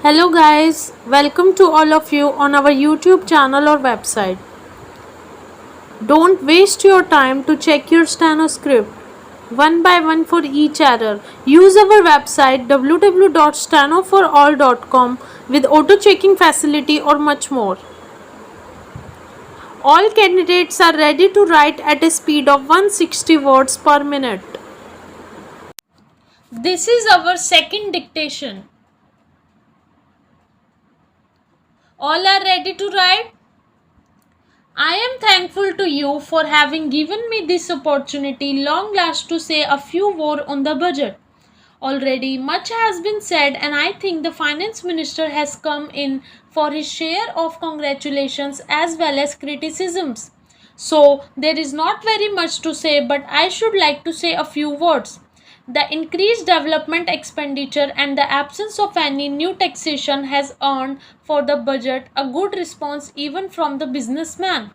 Hello guys, welcome to all of you on our YouTube channel or website. Don't waste your time to check your Steno script one by one for each error. Use our website www.stenoforall.com with auto checking facility or much more. All candidates are ready to write at a speed of 160 words per minute. This is our second dictation. All are ready to write? I am thankful to you for having given me this opportunity long last to say a few words on the budget. Already much has been said and I think the finance minister has come in for his share of congratulations as well as criticisms. So there is not very much to say, but I should like to say a few words. The increased development expenditure and the absence of any new taxation has earned for the budget a good response even from the businessman.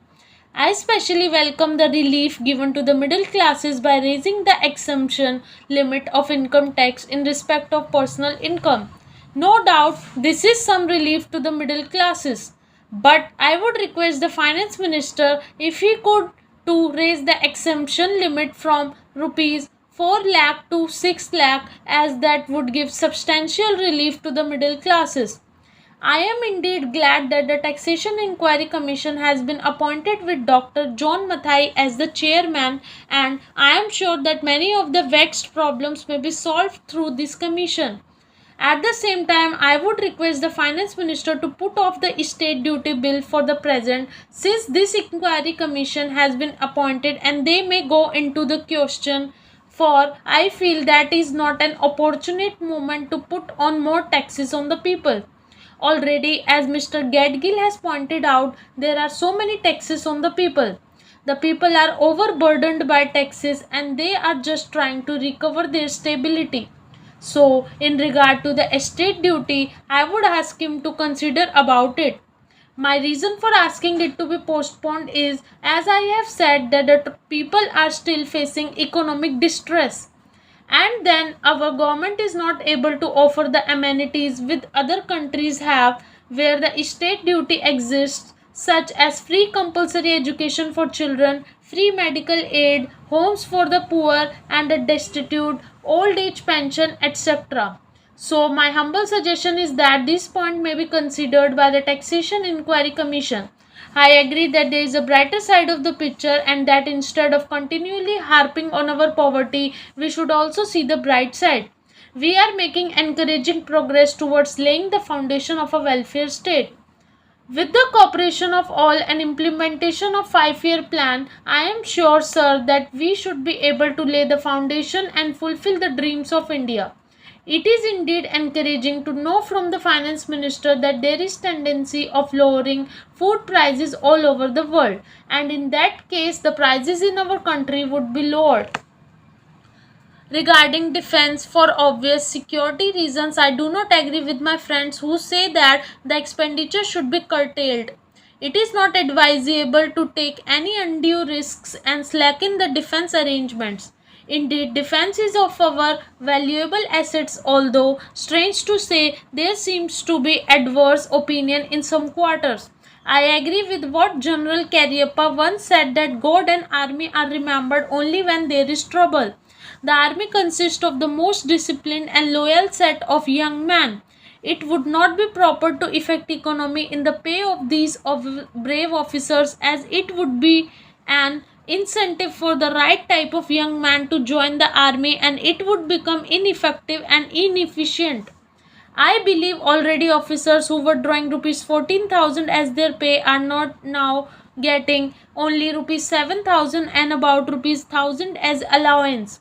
I especially welcome the relief given to the middle classes by raising the exemption limit of income tax in respect of personal income. No doubt this is some relief to the middle classes, but I would request the finance minister if he could to raise the exemption limit from rupees 4 lakh to 6 lakh, as that would give substantial relief to the middle classes. I am indeed glad that the Taxation Inquiry Commission has been appointed with Dr. John Mathai as the chairman, and I am sure that many of the vexed problems may be solved through this commission. At the same time, I would request the finance minister to put off the estate duty bill for the present, since this inquiry commission has been appointed and they may go into the question, for I feel that is not an opportune moment to put on more taxes on the people. Already, as Mr. Gadgil has pointed out, there are so many taxes on the people. The people are overburdened by taxes and they are just trying to recover their stability. So, in regard to the estate duty, I would ask him to consider about it. My reason for asking it to be postponed is, as I have said, that the people are still facing economic distress, and then our government is not able to offer the amenities which other countries have, where the estate duty exists, such as free compulsory education for children, free medical aid, homes for the poor and the destitute, old age pension, etc. So my humble suggestion is that this point may be considered by the Taxation Inquiry Commission. I agree that there is a brighter side of the picture, and that instead of continually harping on our poverty, we should also see the bright side. We are making encouraging progress towards laying the foundation of a welfare state. With the cooperation of all and implementation of 5-year plan, I am sure, sir, that we should be able to lay the foundation and fulfill the dreams of India. It is indeed encouraging to know from the finance minister that there is tendency of lowering food prices all over the world, and in that case the prices in our country would be lowered. Regarding defense, for obvious security reasons, I do not agree with my friends who say that the expenditure should be curtailed. It is not advisable to take any undue risks and slacken the defense arrangements. Indeed, defense is of our valuable assets, although, strange to say, there seems to be adverse opinion in some quarters. I agree with what General Cariappa once said, that God and army are remembered only when there is trouble. The army consists of the most disciplined and loyal set of young men. It would not be proper to effect economy in the pay of these brave officers, as it would be an incentive for the right type of young man to join the army, and it would become ineffective and inefficient. I believe already officers who were drawing rupees 14,000 as their pay are not now getting only rupees 7,000 and about rupees 1,000 as allowance.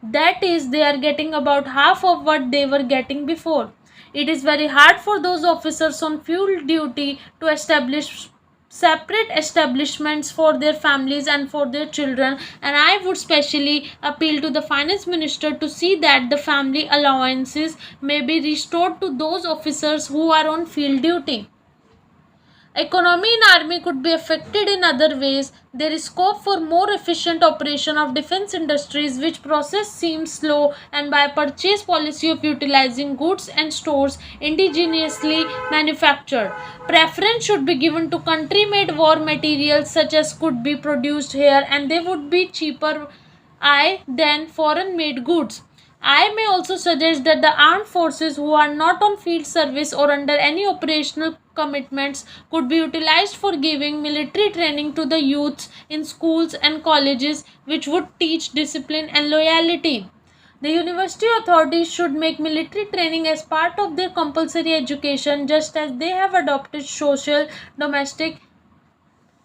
That is, they are getting about half of what they were getting before. It is very hard for those officers on field duty to establish separate establishments for their families and for their children, and I would specially appeal to the finance minister to see that the family allowances may be restored to those officers who are on field duty. Economy in army could be affected in other ways. There is scope for more efficient operation of defense industries, which process seems slow, and by purchase policy of utilizing goods and stores indigenously manufactured. Preference should be given to country-made war materials such as could be produced here, and they would be cheaper than foreign made goods. I may also suggest that the armed forces who are not on field service or under any operational commitments could be utilized for giving military training to the youths in schools and colleges, which would teach discipline and loyalty. The university authorities should make military training as part of their compulsory education, just as they have adopted social, domestic,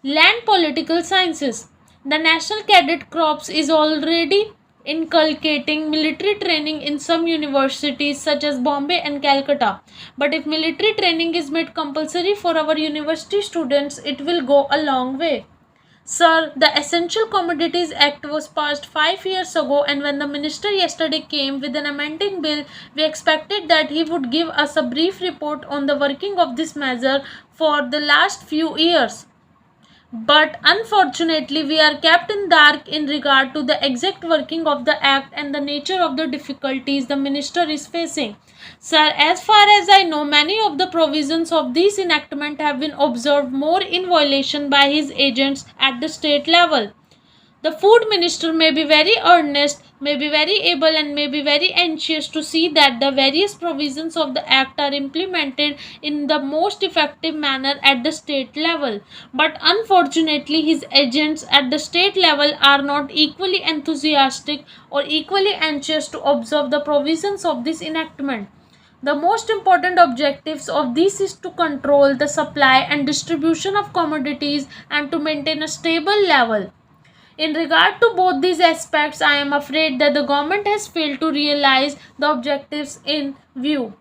land political sciences. The National Cadet Corps is already inculcating military training in some universities such as Bombay and Calcutta. But if military training is made compulsory for our university students, it will go a long way. Sir, the Essential Commodities Act was passed 5 years ago, and when the minister yesterday came with an amending bill, we expected that he would give us a brief report on the working of this measure for the last few years. But unfortunately, we are kept in dark in regard to the exact working of the Act and the nature of the difficulties the minister is facing. Sir, as far as I know, many of the provisions of this enactment have been observed more in violation by his agents at the state level. The food minister may be very earnest, may be very able, and may be very anxious to see that the various provisions of the Act are implemented in the most effective manner at the state level. But unfortunately, his agents at the state level are not equally enthusiastic or equally anxious to observe the provisions of this enactment. The most important objectives of this is to control the supply and distribution of commodities and to maintain a stable level. In regard to both these aspects, I am afraid that the government has failed to realize the objectives in view.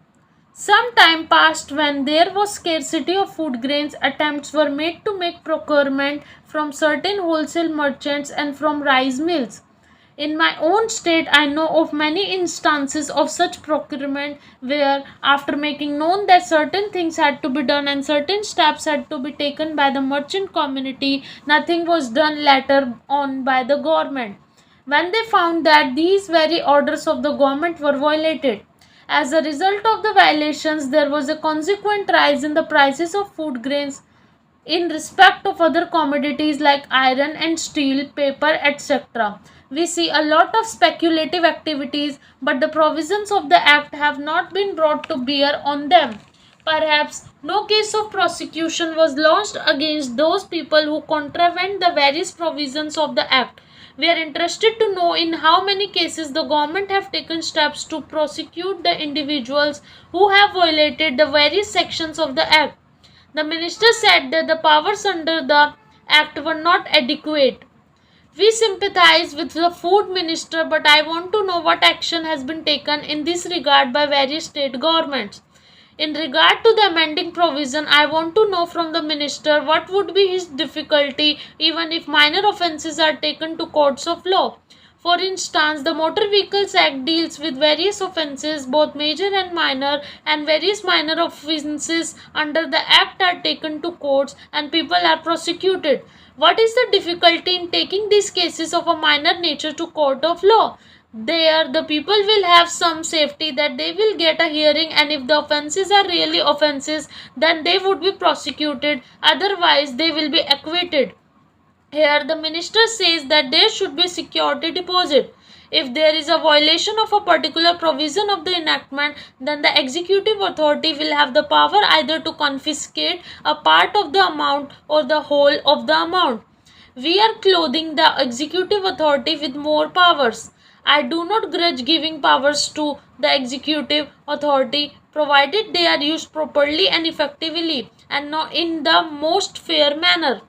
Some time passed when there was scarcity of food grains, attempts were made to make procurement from certain wholesale merchants and from rice mills. In my own state, I know of many instances of such procurement where, after making known that certain things had to be done and certain steps had to be taken by the merchant community, nothing was done later on by the government, when they found that these very orders of the government were violated. As a result of the violations, there was a consequent rise in the prices of food grains in respect of other commodities like iron and steel, paper, etc. We see a lot of speculative activities, but the provisions of the Act have not been brought to bear on them. Perhaps no case of prosecution was launched against those people who contravene the various provisions of the Act. We are interested to know in how many cases the government have taken steps to prosecute the individuals who have violated the various sections of the Act. The minister said that the powers under the Act were not adequate. We sympathize with the food minister, but I want to know what action has been taken in this regard by various state governments. In regard to the amending provision, I want to know from the minister what would be his difficulty even if minor offences are taken to courts of law. For instance, the Motor Vehicles Act deals with various offences, both major and minor, and various minor offences under the Act are taken to courts and people are prosecuted. What is the difficulty in taking these cases of a minor nature to court of law? There, the people will have some safety that they will get a hearing, and if the offences are really offences, then they would be prosecuted, otherwise they will be acquitted. Here, the minister says that there should be security deposit. If there is a violation of a particular provision of the enactment, then the executive authority will have the power either to confiscate a part of the amount or the whole of the amount. We are clothing the executive authority with more powers. I do not grudge giving powers to the executive authority, provided they are used properly and effectively and not in the most fair manner.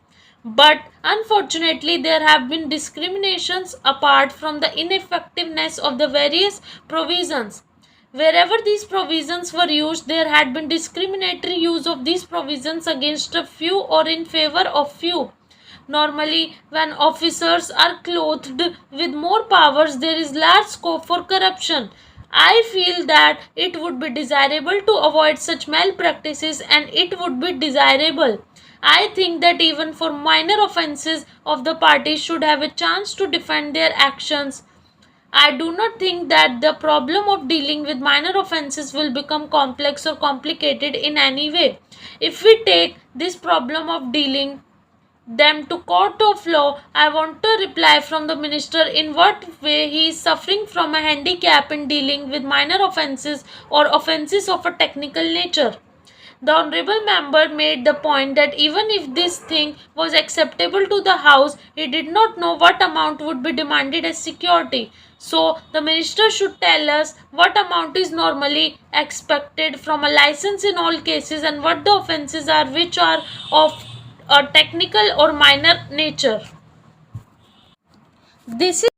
But unfortunately, there have been discriminations apart from the ineffectiveness of the various provisions. Wherever these provisions were used, there had been discriminatory use of these provisions against a few or in favor of few. Normally, when officers are clothed with more powers, there is large scope for corruption. I feel that it would be desirable to avoid such malpractices, and it would be desirable I think that even for minor offences of the parties should have a chance to defend their actions. I do not think that the problem of dealing with minor offences will become complex or complicated in any way. If we take this problem of dealing them to court of law, I want to reply from the minister in what way he is suffering from a handicap in dealing with minor offences or offences of a technical nature. The honourable member made the point that even if this thing was acceptable to the House, he did not know what amount would be demanded as security. So, the minister should tell us what amount is normally expected from a license in all cases and what the offences are which are of a technical or minor nature. This is